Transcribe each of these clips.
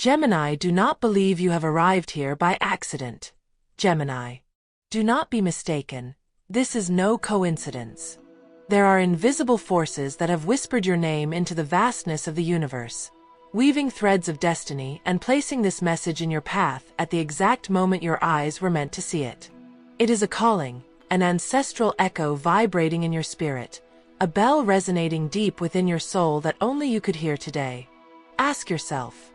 Gemini, do not believe you have arrived here by accident. Gemini, do not be mistaken. This is no coincidence. There are invisible forces that have whispered your name into the vastness of the universe, weaving threads of destiny and placing this message in your path at the exact moment your eyes were meant to see it. It is a calling, an ancestral echo vibrating in your spirit, a bell resonating deep within your soul that only you could hear today. Ask yourself,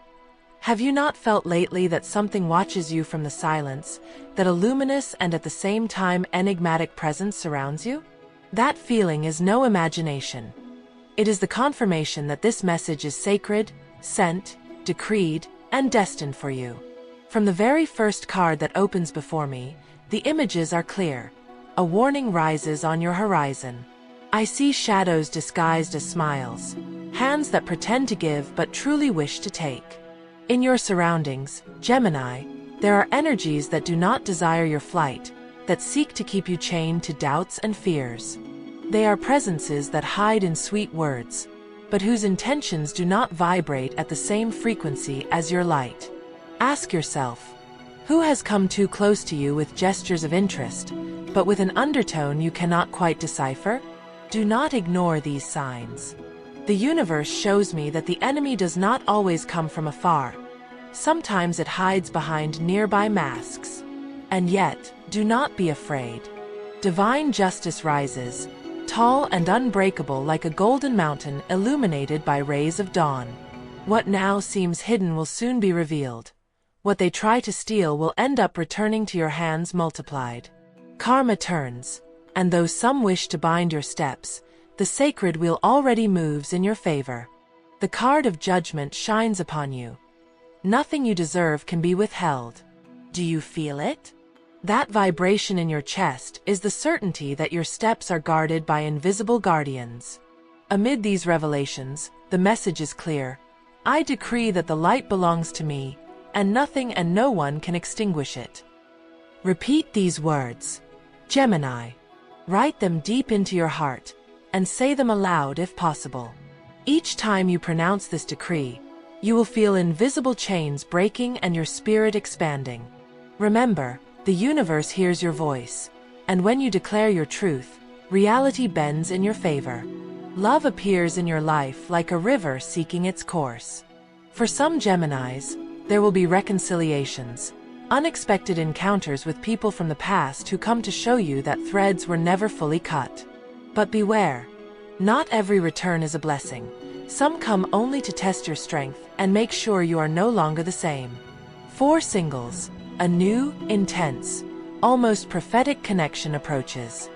have you not felt lately that something watches you from the silence, that a luminous and at the same time enigmatic presence surrounds you? That feeling is no imagination. It is the confirmation that this message is sacred, sent, decreed, and destined for you. From the very first card that opens before me, the images are clear. A warning rises on your horizon. I see shadows disguised as smiles, hands that pretend to give but truly wish to take. In your surroundings, Gemini, there are energies that do not desire your flight, that seek to keep you chained to doubts and fears. They are presences that hide in sweet words, but whose intentions do not vibrate at the same frequency as your light. Ask yourself, who has come too close to you with gestures of interest, but with an undertone you cannot quite decipher? Do not ignore these signs. The universe shows me that the enemy does not always come from afar. Sometimes it hides behind nearby masks. And yet, do not be afraid. Divine justice rises, tall and unbreakable like a golden mountain illuminated by rays of dawn. What now seems hidden will soon be revealed. What they try to steal will end up returning to your hands multiplied. Karma turns, and though some wish to bind your steps, the sacred wheel already moves in your favor. The card of judgment shines upon you. Nothing you deserve can be withheld. Do you feel it? That vibration in your chest is the certainty that your steps are guarded by invisible guardians. Amid these revelations, the message is clear. I decree that the light belongs to me, and nothing and no one can extinguish it. Repeat these words, Gemini. Write them deep into your heart, and say them aloud if possible. Each time you pronounce this decree, you will feel invisible chains breaking and your spirit expanding. Remember, the universe hears your voice, and when you declare your truth, reality bends in your favor. Love appears in your life like a river seeking its course. For some Geminis, there will be reconciliations, unexpected encounters with people from the past who come to show you that threads were never fully cut. But beware, not every return is a blessing. Some come only to test your strength and make sure you are no longer the same. For singles, a new, intense, almost prophetic connection approaches.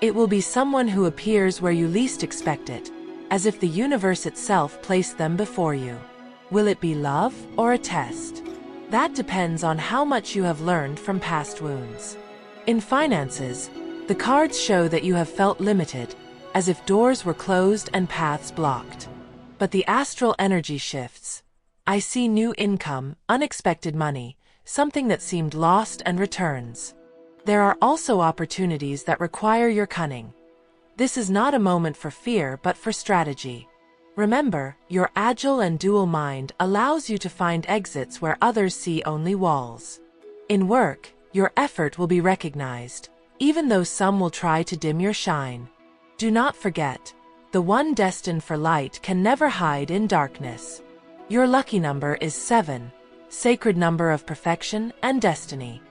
It will be someone who appears where you least expect it, as if the universe itself placed them before you. Will it be love or a test? That depends on how much you have learned from past wounds. In finances, the cards show that you have felt limited, as if doors were closed and paths blocked. But the astral energy shifts. I see new income, unexpected money, something that seemed lost and returns. There are also opportunities that require your cunning. This is not a moment for fear but for strategy. Remember, your agile and dual mind allows you to find exits where others see only walls. In work, your effort will be recognized, even though some will try to dim your shine. Do not forget, the one destined for light can never hide in darkness. Your lucky number is 7, sacred number of perfection and destiny.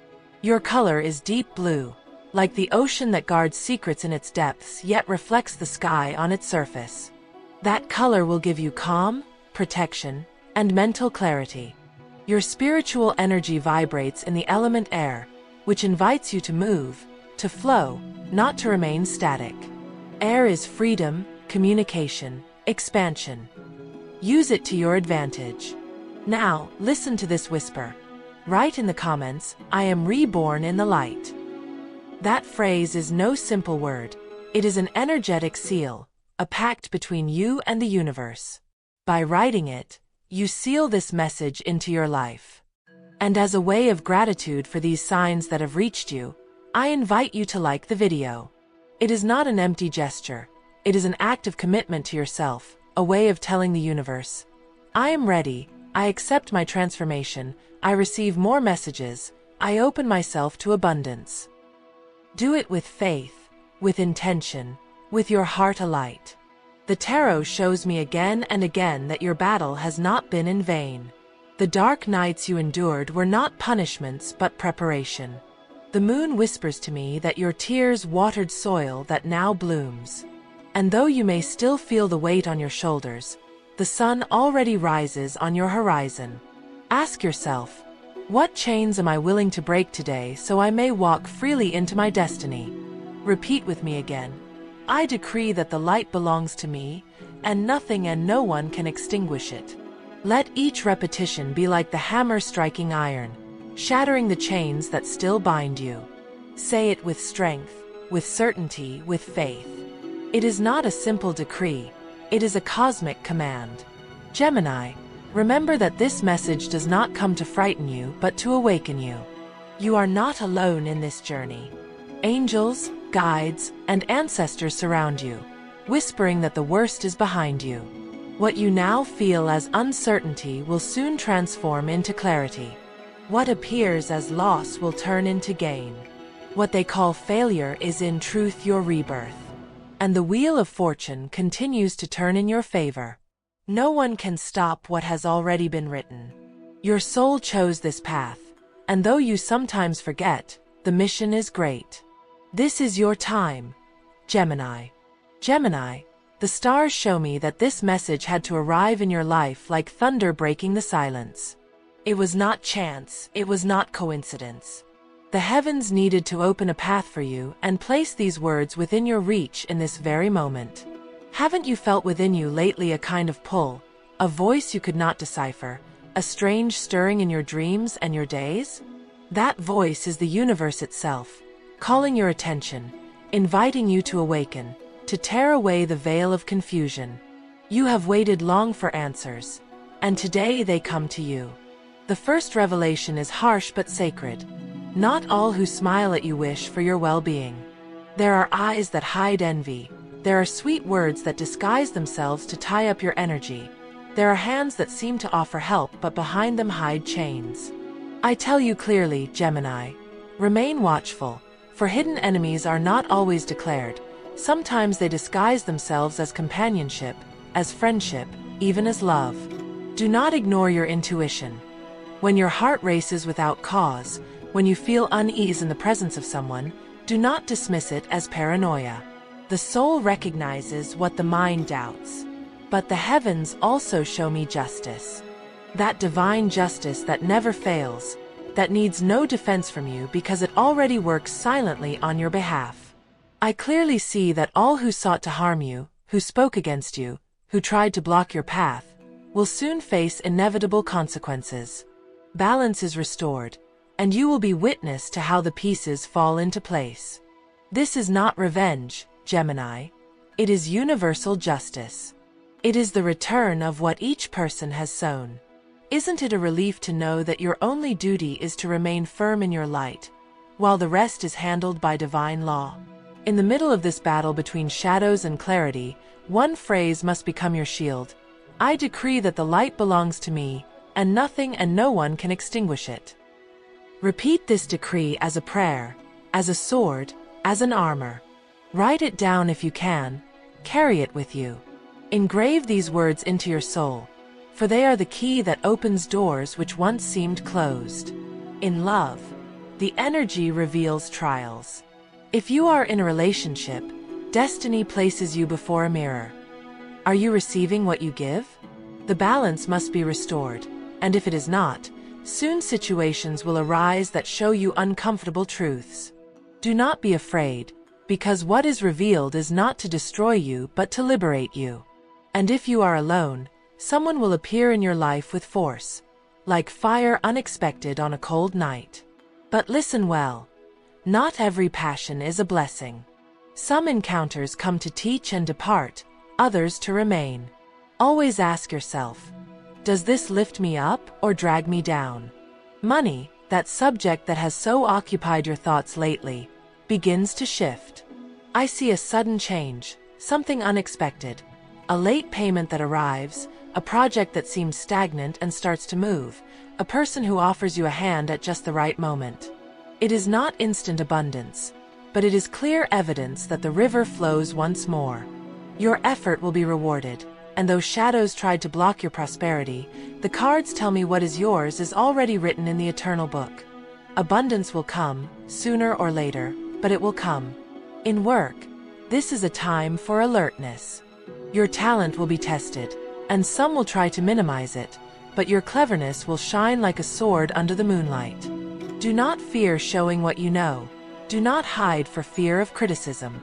Your color is deep blue, like the ocean that guards secrets in its depths yet reflects the sky on its surface. That color will give you calm, protection, and mental clarity. Your spiritual energy vibrates in the element air, which invites you to move, to flow, not to remain static. Air is freedom, communication, expansion. Use it to your advantage. Now, listen to this whisper. Write in the comments, I am reborn in the light. That phrase is no simple word. It is an energetic seal, a pact between you and the universe. By writing it, you seal this message into your life. And as a way of gratitude for these signs that have reached you, I invite you to like the video. It is not an empty gesture. It is an act of commitment to yourself, a way of telling the universe, I am ready, I accept my transformation. I receive more messages. I open myself to abundance. Do it with faith, with intention, with your heart alight. The tarot shows me again and again that your battle has not been in vain. The dark nights you endured were not punishments but preparation. The moon whispers to me that your tears watered soil that now blooms. And though you may still feel the weight on your shoulders, the sun already rises on your horizon. Ask yourself, what chains am I willing to break today so I may walk freely into my destiny? Repeat with me again. I decree that the light belongs to me, and nothing and no one can extinguish it. Let each repetition be like the hammer striking iron, shattering the chains that still bind you. Say it with strength, with certainty, with faith. It is not a simple decree, it is a cosmic command. Gemini, remember that this message does not come to frighten you but to awaken you. You are not alone in this journey. Angels, guides, and ancestors surround you, whispering that the worst is behind you. What you now feel as uncertainty will soon transform into clarity. What appears as loss will turn into gain. What they call failure is in truth your rebirth. And the wheel of fortune continues to turn in your favor. No one can stop what has already been written. Your soul chose this path, and though you sometimes forget, the mission is great. This is your time, Gemini. Gemini, the stars show me that this message had to arrive in your life like thunder breaking the silence. It was not chance, it was not coincidence. The heavens needed to open a path for you and place these words within your reach in this very moment. Haven't you felt within you lately a kind of pull, a voice you could not decipher, a strange stirring in your dreams and your days? That voice is the universe itself, calling your attention, inviting you to awaken, to tear away the veil of confusion. You have waited long for answers, and today they come to you. The first revelation is harsh but sacred. Not all who smile at you wish for your well-being. There are eyes that hide envy. There are sweet words that disguise themselves to tie up your energy. There are hands that seem to offer help but behind them hide chains. I tell you clearly, Gemini, remain watchful, for hidden enemies are not always declared. Sometimes they disguise themselves as companionship, as friendship, even as love. Do not ignore your intuition. When your heart races without cause, when you feel unease in the presence of someone, do not dismiss it as paranoia. The soul recognizes what the mind doubts. But the heavens also show me justice. That divine justice that never fails, that needs no defense from you because it already works silently on your behalf. I clearly see that all who sought to harm you, who spoke against you, who tried to block your path, will soon face inevitable consequences. Balance is restored, and you will be witness to how the pieces fall into place. This is not revenge, Gemini. It is universal justice. It is the return of what each person has sown. Isn't it a relief to know that your only duty is to remain firm in your light, while the rest is handled by divine law? In the middle of this battle between shadows and clarity, one phrase must become your shield. I decree that the light belongs to me, and nothing and no one can extinguish it. Repeat this decree as a prayer, as a sword, as an armor. Write it down if you can, carry it with you. Engrave these words into your soul, for they are the key that opens doors which once seemed closed. In love, the energy reveals trials. If you are in a relationship, destiny places you before a mirror. Are you receiving what you give? The balance must be restored, and if it is not, soon situations will arise that show you uncomfortable truths. Do not be afraid, because what is revealed is not to destroy you but to liberate you. And if you are alone, someone will appear in your life with force, like fire unexpected on a cold night. But listen well. Not every passion is a blessing. Some encounters come to teach and depart, others to remain. Always ask yourself, does this lift me up or drag me down? Money, that subject that has so occupied your thoughts lately, begins to shift. I see a sudden change, something unexpected, a late payment that arrives, a project that seems stagnant and starts to move, a person who offers you a hand at just the right moment. It is not instant abundance, but it is clear evidence that the river flows once more. Your effort will be rewarded, and though shadows tried to block your prosperity, the cards tell me what is yours is already written in the eternal book. Abundance will come, sooner or later, but it will come. In work, this is a time for alertness. Your talent will be tested, and some will try to minimize it, but your cleverness will shine like a sword under the moonlight. Do not fear showing what you know. Do not hide for fear of criticism.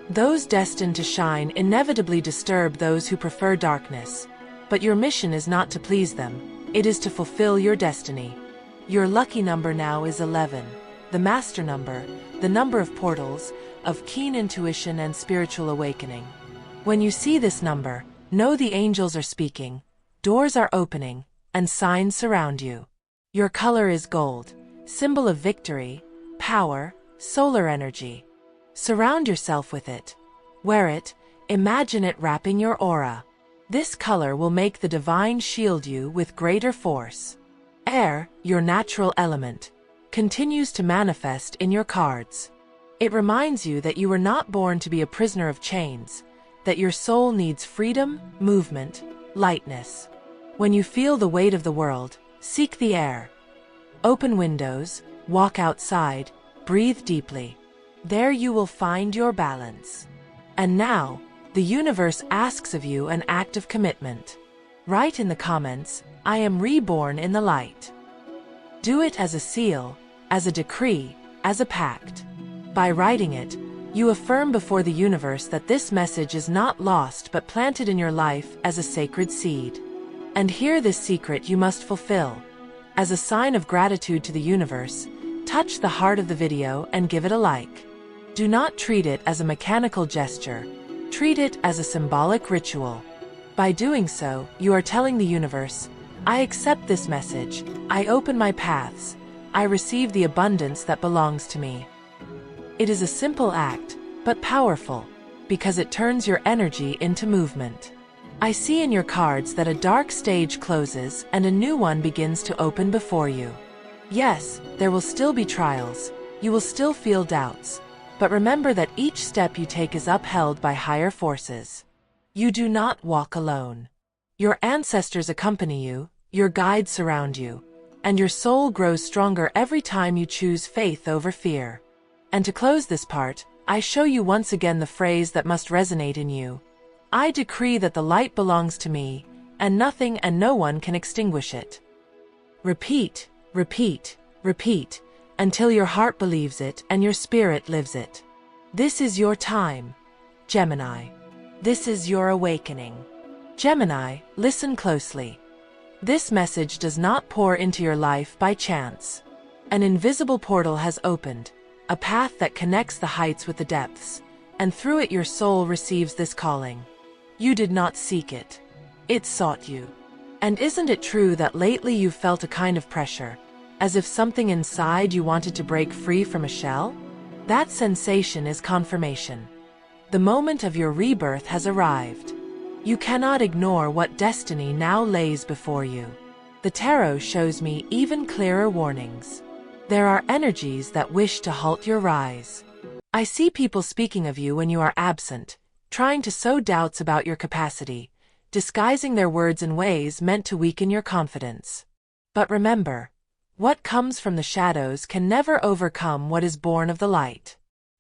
Those destined to shine inevitably disturb those who prefer darkness, but your mission is not to please them, it is to fulfill your destiny. Your lucky number now is 11, the master number, the number of portals, of keen intuition and spiritual awakening. When you see this number, know the angels are speaking, doors are opening, and signs surround you. Your color is gold, symbol of victory, power, solar energy. Surround yourself with it. Wear it, imagine it wrapping your aura. This color will make the divine shield you with greater force. Air, your natural element, continues to manifest in your cards. It reminds you that you were not born to be a prisoner of chains, that your soul needs freedom, movement, lightness. When you feel the weight of the world, seek the air. Open windows, walk outside, breathe deeply. There you will find your balance. And now, the universe asks of you an act of commitment. Write in the comments, I am reborn in the light. Do it as a seal, as a decree, as a pact. By writing it, you affirm before the universe that this message is not lost but planted in your life as a sacred seed. And here this secret you must fulfill. As a sign of gratitude to the universe, touch the heart of the video and give it a like. Do not treat it as a mechanical gesture. Treat it as a symbolic ritual. By doing so, you are telling the universe, I accept this message, I open my paths, I receive the abundance that belongs to me. It is a simple act, but powerful, because it turns your energy into movement. I see in your cards that a dark stage closes and a new one begins to open before you. Yes, there will still be trials, you will still feel doubts, but remember that each step you take is upheld by higher forces. You do not walk alone. Your ancestors accompany you, your guides surround you, and your soul grows stronger every time you choose faith over fear. And to close this part, I show you once again the phrase that must resonate in you. I decree that the light belongs to me, and nothing and no one can extinguish it. Repeat, repeat, repeat, until your heart believes it and your spirit lives it. This is your time, Gemini. This is your awakening. Gemini, listen closely. This message does not pour into your life by chance. An invisible portal has opened, a path that connects the heights with the depths, and through it your soul receives this calling. You did not seek it. It sought you. And isn't it true that lately you've felt a kind of pressure, as if something inside you wanted to break free from a shell? That sensation is confirmation. The moment of your rebirth has arrived. You cannot ignore what destiny now lays before you. The tarot shows me even clearer warnings. There are energies that wish to halt your rise. I see people speaking of you when you are absent, trying to sow doubts about your capacity, disguising their words in ways meant to weaken your confidence. But remember, what comes from the shadows can never overcome what is born of the light.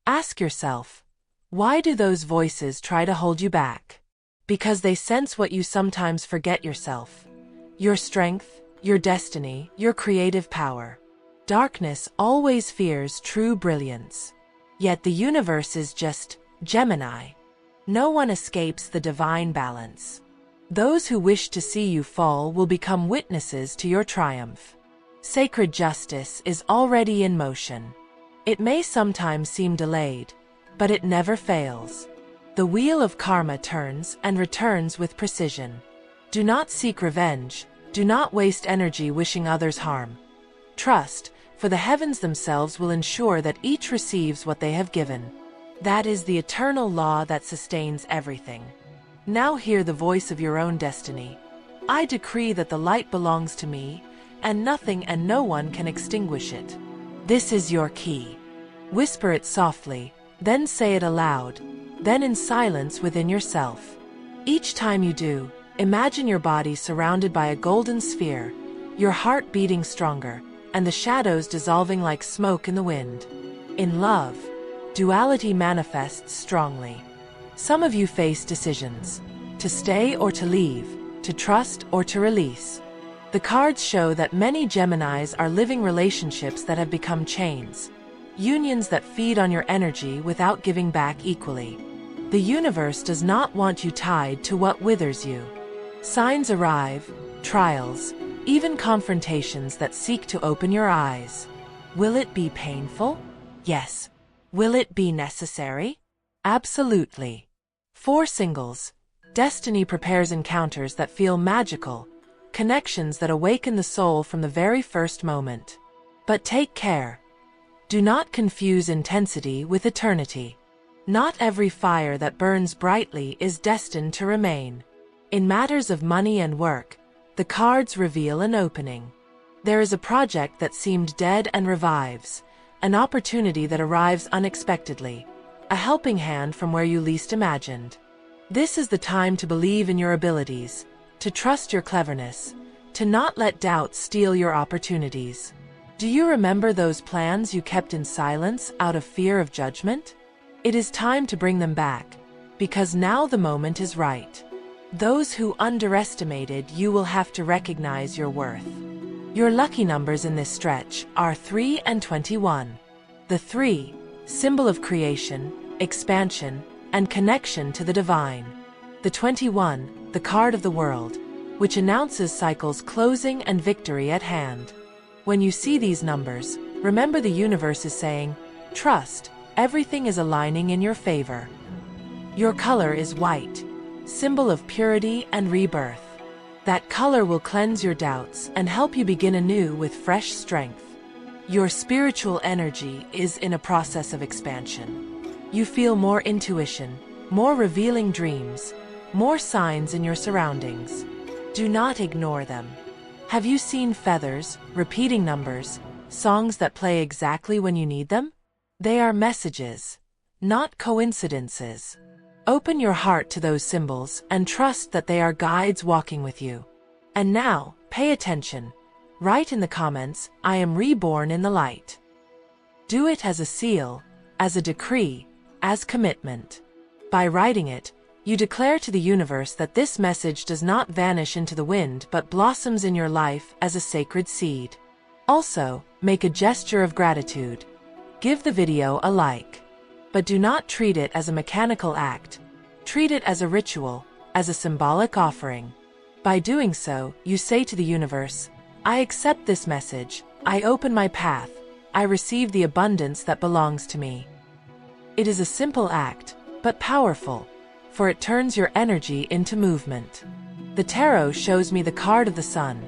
Ask yourself, why do those voices try to hold you back? Because they sense what you sometimes forget yourself. Your strength, your destiny, your creative power. Darkness always fears true brilliance. Yet the universe is just Gemini. No one escapes the divine balance. Those who wish to see you fall will become witnesses to your triumph. Sacred justice is already in motion. It may sometimes seem delayed, but it never fails. The wheel of karma turns and returns with precision. Do not seek revenge. Do not waste energy wishing others harm. Trust, for the heavens themselves will ensure that each receives what they have given. That is the eternal law that sustains everything. Now hear the voice of your own destiny. I decree that the light belongs to me, and nothing and no one can extinguish it. This is your key. Whisper it softly, then say it aloud, then in silence within yourself. Each time you do, imagine your body surrounded by a golden sphere, your heart beating stronger, and the shadows dissolving like smoke in the wind. In love, duality manifests strongly. Some of you face decisions, to stay or to leave, to trust or to release. The cards show that many Geminis are living relationships that have become chains, unions that feed on your energy without giving back equally. The universe does not want you tied to what withers you. Signs arrive, trials, even confrontations that seek to open your eyes. Will it be painful? Yes. Will it be necessary? Absolutely. For singles, destiny prepares encounters that feel magical, connections that awaken the soul from the very first moment. But take care. Do not confuse intensity with eternity. Not every fire that burns brightly is destined to remain. In matters of money and work, the cards reveal an opening. There is a project that seemed dead and revives, an opportunity that arrives unexpectedly, a helping hand from where you least imagined. This is the time to believe in your abilities, to trust your cleverness, to not let doubt steal your opportunities. Do you remember those plans you kept in silence out of fear of judgment? It is time to bring them back, because now the moment is right. Those who underestimated you will have to recognize your worth. Your lucky numbers in this stretch are 3 and 21. The 3, symbol of creation, expansion, and connection to the divine. The 21, the card of the world, which announces cycles closing and victory at hand. When you see these numbers, remember the universe is saying, trust, everything is aligning in your favor. Your color is white, symbol of purity and rebirth. That color will cleanse your doubts and help you begin anew with fresh strength. Your spiritual energy is in a process of expansion. You feel more intuition, more revealing dreams, more signs in your surroundings. Do not ignore them. Have you seen feathers, repeating numbers, songs that play exactly when you need them? They are messages, not coincidences. Open your heart to those symbols and trust that they are guides walking with you. And now, pay attention. Write in the comments, I am reborn in the light. Do it as a seal, as a decree, as commitment. By writing it, you declare to the universe that this message does not vanish into the wind but blossoms in your life as a sacred seed. Also, make a gesture of gratitude. Give the video a like. But do not treat it as a mechanical act. Treat it as a ritual, as a symbolic offering. By doing so, you say to the universe, I accept this message, I open my path, I receive the abundance that belongs to me. It is a simple act, but powerful, for it turns your energy into movement. The tarot shows me the card of the sun.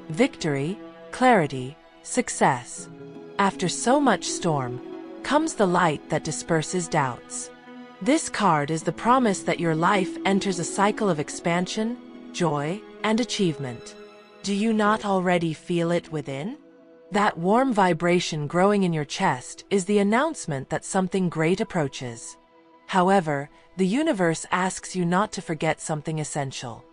Victory, clarity, success. After so much storm, comes the light that disperses doubts. This card is the promise that your life enters a cycle of expansion, joy, and achievement. Do you not already feel it within? That warm vibration growing in your chest is the announcement that something great approaches. However, the universe asks you not to forget something essential.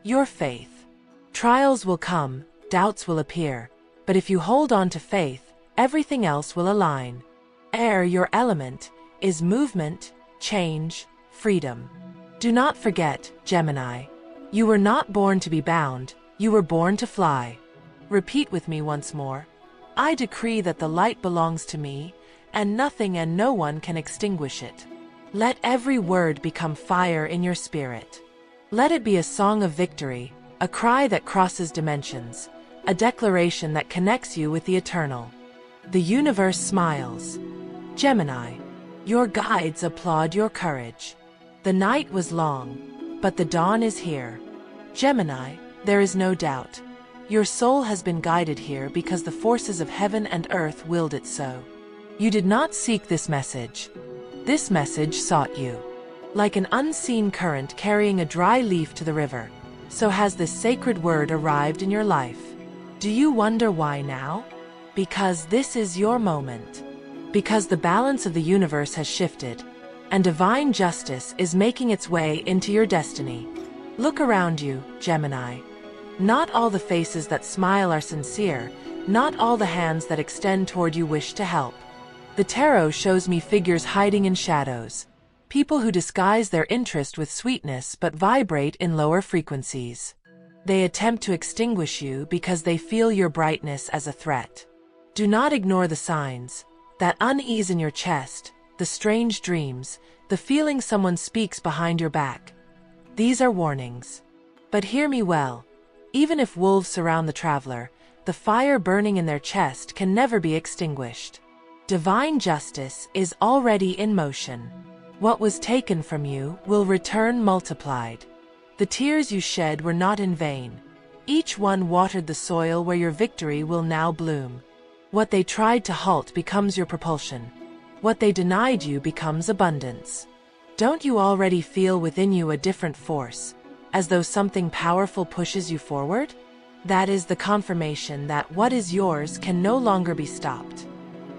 Your faith. Trials will come, doubts will appear, but if you hold on to faith, everything else will align. Air, your element, is movement, change, freedom. Do not forget, Gemini. You were not born to be bound, you were born to fly. Repeat with me once more. I decree that the light belongs to me, and nothing and no one can extinguish it. Let every word become fire in your spirit. Let it be a song of victory, a cry that crosses dimensions, a declaration that connects you with the eternal. The universe smiles. Gemini, your guides applaud your courage. The night was long, but the dawn is here. Gemini, there is no doubt. Your soul has been guided here because the forces of heaven and earth willed it so. You did not seek this message. This message sought you. Like an unseen current carrying a dry leaf to the river, So has this sacred word arrived in your life? Do you wonder why now? Because this is your moment. Because the balance of the universe has shifted, and divine justice is making its way into your destiny. Look around you, Gemini. Not all the faces that smile are sincere, not all the hands that extend toward you wish to help. The tarot shows me figures hiding in shadows, people who disguise their interest with sweetness but vibrate in lower frequencies. They attempt to extinguish you because they feel your brightness as a threat. Do not ignore the signs, that unease in your chest, the strange dreams, the feeling someone speaks behind your back. These are warnings. But hear me well. Even if wolves surround the traveler, the fire burning in their chest can never be extinguished. Divine justice is already in motion. What was taken from you will return multiplied. The tears you shed were not in vain. Each one watered the soil where your victory will now bloom. What they tried to halt becomes your propulsion. What they denied you becomes abundance. Don't you already feel within you a different force, as though something powerful pushes you forward? That is the confirmation that what is yours can no longer be stopped.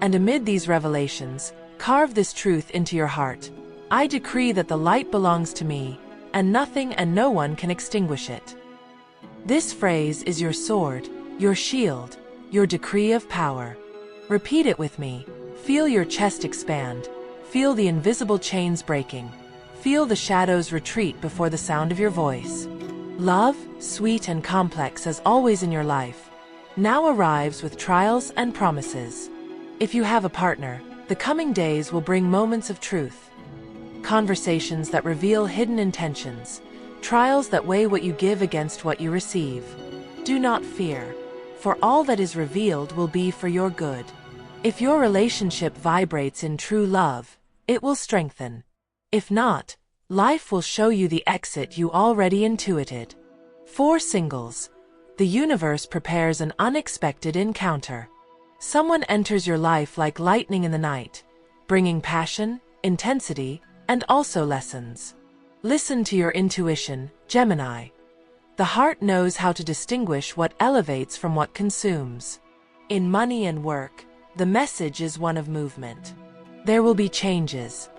And amid these revelations, carve this truth into your heart. I decree that the light belongs to me, and nothing and no one can extinguish it. This phrase is your sword, your shield, your decree of power. Repeat it with me. Feel your chest expand. Feel the invisible chains breaking. Feel the shadows retreat before the sound of your voice. Love, sweet and complex as always in your life, now arrives with trials and promises. If you have a partner, the coming days will bring moments of truth. Conversations that reveal hidden intentions. Trials that weigh what you give against what you receive. Do not fear, for all that is revealed will be for your good. If your relationship vibrates in true love, it will strengthen. If not, life will show you the exit you already intuited. For singles, the universe prepares an unexpected encounter. Someone enters your life like lightning in the night, bringing passion, intensity, and also lessons. Listen to your intuition, Gemini. The heart knows how to distinguish what elevates from what consumes. In money and work, the message is one of movement. There will be changes.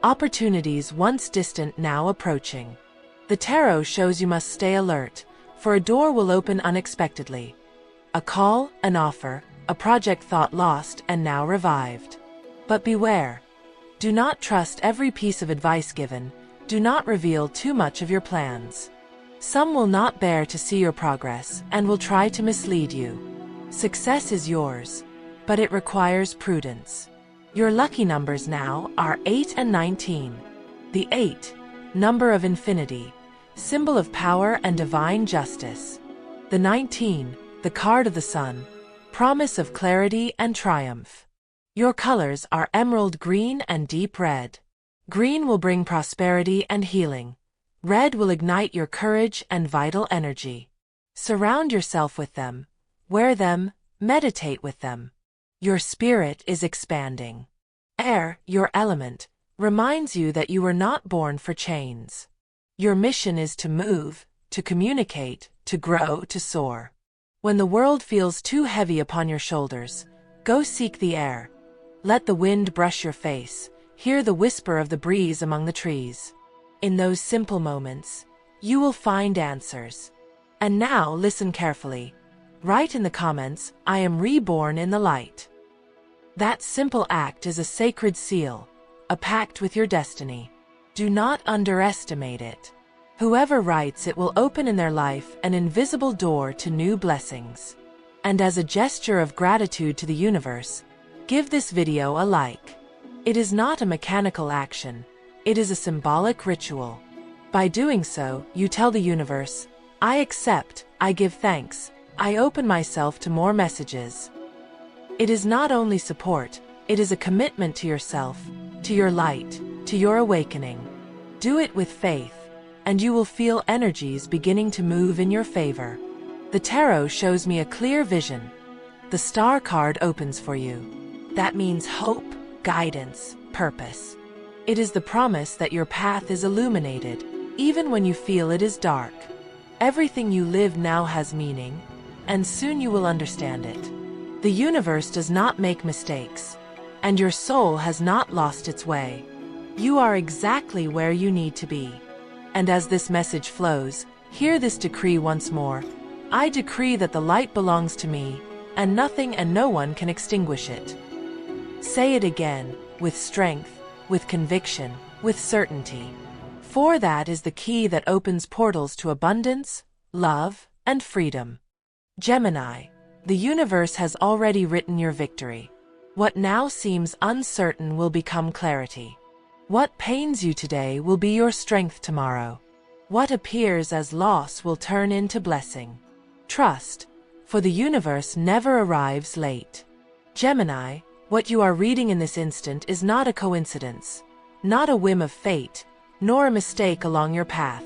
Opportunities once distant now approaching. The tarot shows you must stay alert, for a door will open unexpectedly. A call, an offer, a project thought lost and now revived. But beware. Do not trust every piece of advice given. Do not reveal too much of your plans. Some will not bear to see your progress and will try to mislead you. Success is yours, but it requires prudence. Your lucky numbers now are 8 and 19. The 8, number of infinity, symbol of power and divine justice. The 19, the card of the sun, promise of clarity and triumph. Your colors are emerald green and deep red. Green will bring prosperity and healing. Red will ignite your courage and vital energy. Surround yourself with them, wear them, meditate with them. Your spirit is expanding. Air, your element, reminds you that you were not born for chains. Your mission is to move, to communicate, to grow, to soar. When the world feels too heavy upon your shoulders, go seek the air. Let the wind brush your face, hear the whisper of the breeze among the trees. In those simple moments, you will find answers. And now listen carefully. Write in the comments, I am reborn in the light. That simple act is a sacred seal, a pact with your destiny. Do not underestimate it. Whoever writes it will open in their life an invisible door to new blessings. And as a gesture of gratitude to the universe, give this video a like. It is not a mechanical action. It is a symbolic ritual. By doing so, you tell the universe, I accept, I give thanks, I open myself to more messages. It is not only support, it is a commitment to yourself, to your light, to your awakening. Do it with faith, and you will feel energies beginning to move in your favor. The tarot shows me a clear vision. The star card opens for you. That means hope, guidance, purpose. It is the promise that your path is illuminated, even when you feel it is dark. Everything you live now has meaning, and soon you will understand it. The universe does not make mistakes, and your soul has not lost its way. You are exactly where you need to be. And as this message flows, hear this decree once more. I decree that the light belongs to me, and nothing and no one can extinguish it. Say it again, with strength, with conviction, with certainty. For that is the key that opens portals to abundance, love, and freedom. Gemini, the universe has already written your victory. What now seems uncertain will become clarity. What pains you today will be your strength tomorrow. What appears as loss will turn into blessing. Trust, for the universe never arrives late. Gemini, what you are reading in this instant is not a coincidence, not a whim of fate, nor a mistake along your path.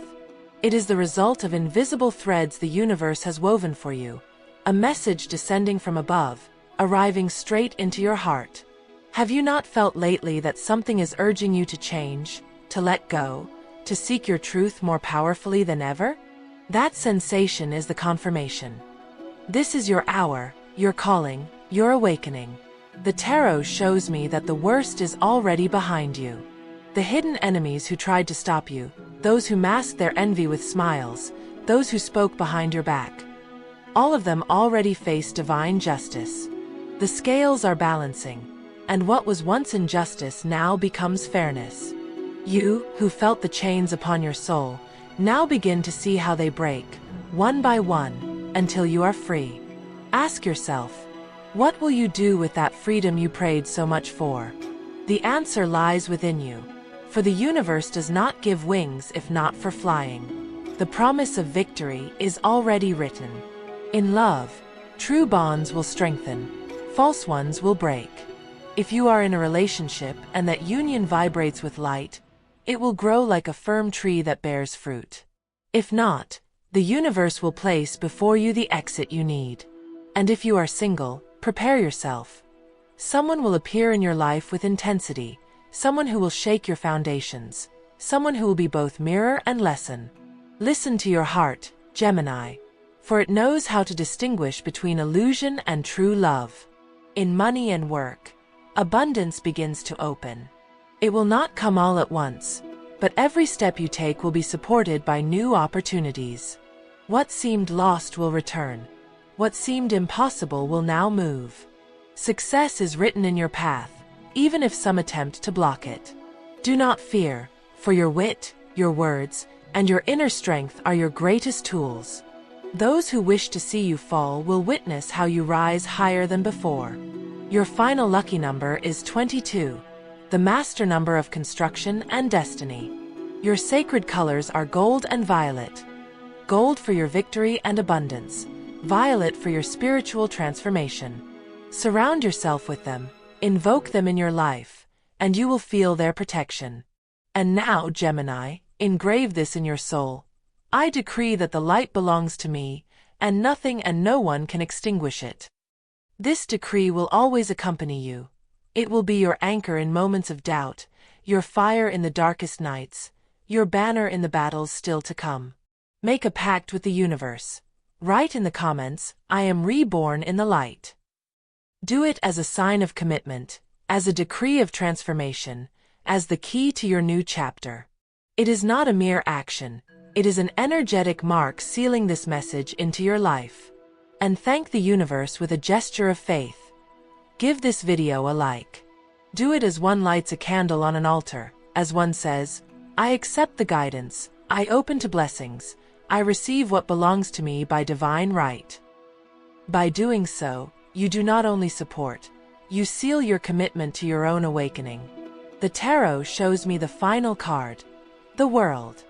It is the result of invisible threads the universe has woven for you, a message descending from above, arriving straight into your heart. Have you not felt lately that something is urging you to change, to let go, to seek your truth more powerfully than ever? That sensation is the confirmation. This is your hour, your calling, your awakening. The tarot shows me that the worst is already behind you. The hidden enemies who tried to stop you, those who masked their envy with smiles, those who spoke behind your back. All of them already face divine justice. The scales are balancing, and what was once injustice now becomes fairness. You, who felt the chains upon your soul, now begin to see how they break, one by one, until you are free. Ask yourself, what will you do with that freedom you prayed so much for? The answer lies within you, for the universe does not give wings if not for flying. The promise of victory is already written. In love, true bonds will strengthen, false ones will break. If you are in a relationship and that union vibrates with light, it will grow like a firm tree that bears fruit. If not, the universe will place before you the exit you need. And if you are single, prepare yourself. Someone will appear in your life with intensity, someone who will shake your foundations, someone who will be both mirror and lesson. Listen to your heart, Gemini, for it knows how to distinguish between illusion and true love. In money and work, abundance begins to open. It will not come all at once, but every step you take will be supported by new opportunities. What seemed lost will return. What seemed impossible will now move. Success is written in your path, even if some attempt to block it. Do not fear, for your wit, your words, and your inner strength are your greatest tools. Those who wish to see you fall will witness how you rise higher than before. Your final lucky number is 22, the master number of construction and destiny. Your sacred colors are gold and violet. Gold for your victory and abundance, violet for your spiritual transformation. Surround yourself with them, invoke them in your life, and you will feel their protection. And now, Gemini, engrave this in your soul. I decree that the light belongs to me, and nothing and no one can extinguish it. This decree will always accompany you. It will be your anchor in moments of doubt, your fire in the darkest nights, your banner in the battles still to come. Make a pact with the universe. Write in the comments, I am reborn in the light. Do it as a sign of commitment, as a decree of transformation, as the key to your new chapter. It is not a mere action, it is an energetic mark sealing this message into your life. And thank the universe with a gesture of faith. Give this video a like. Do it as one lights a candle on an altar, as one says, I accept the guidance, I open to blessings, I receive what belongs to me by divine right. By doing so, you do not only support, you seal your commitment to your own awakening. The tarot shows me the final card, the World.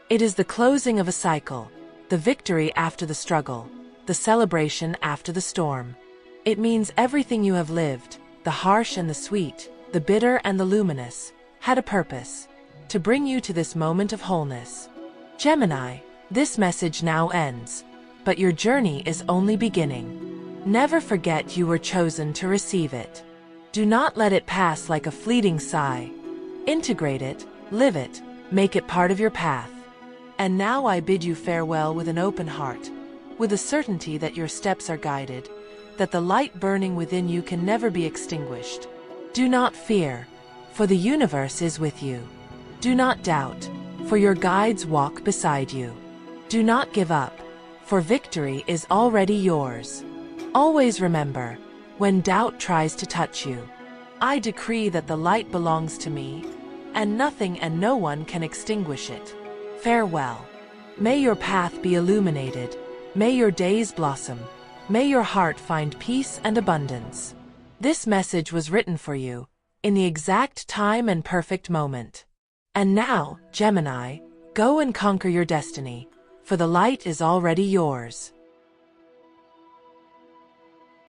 It is the closing of a cycle, the victory after the struggle, the celebration after the storm. It means everything you have lived, the harsh and the sweet, the bitter and the luminous, had a purpose, to bring you to this moment of wholeness. Gemini, this message now ends, but your journey is only beginning. Never forget you were chosen to receive it. Do not let it pass like a fleeting sigh. Integrate it, live it, make it part of your path. And now I bid you farewell with an open heart, with the certainty that your steps are guided, that the light burning within you can never be extinguished. Do not fear, for the universe is with you. Do not doubt, for your guides walk beside you. Do not give up, for victory is already yours. Always remember, when doubt tries to touch you, I decree that the light belongs to me, and nothing and no one can extinguish it. Farewell. May your path be illuminated. May your days blossom. May your heart find peace and abundance. This message was written for you, in the exact time and perfect moment. And now, Gemini, go and conquer your destiny, for the light is already yours.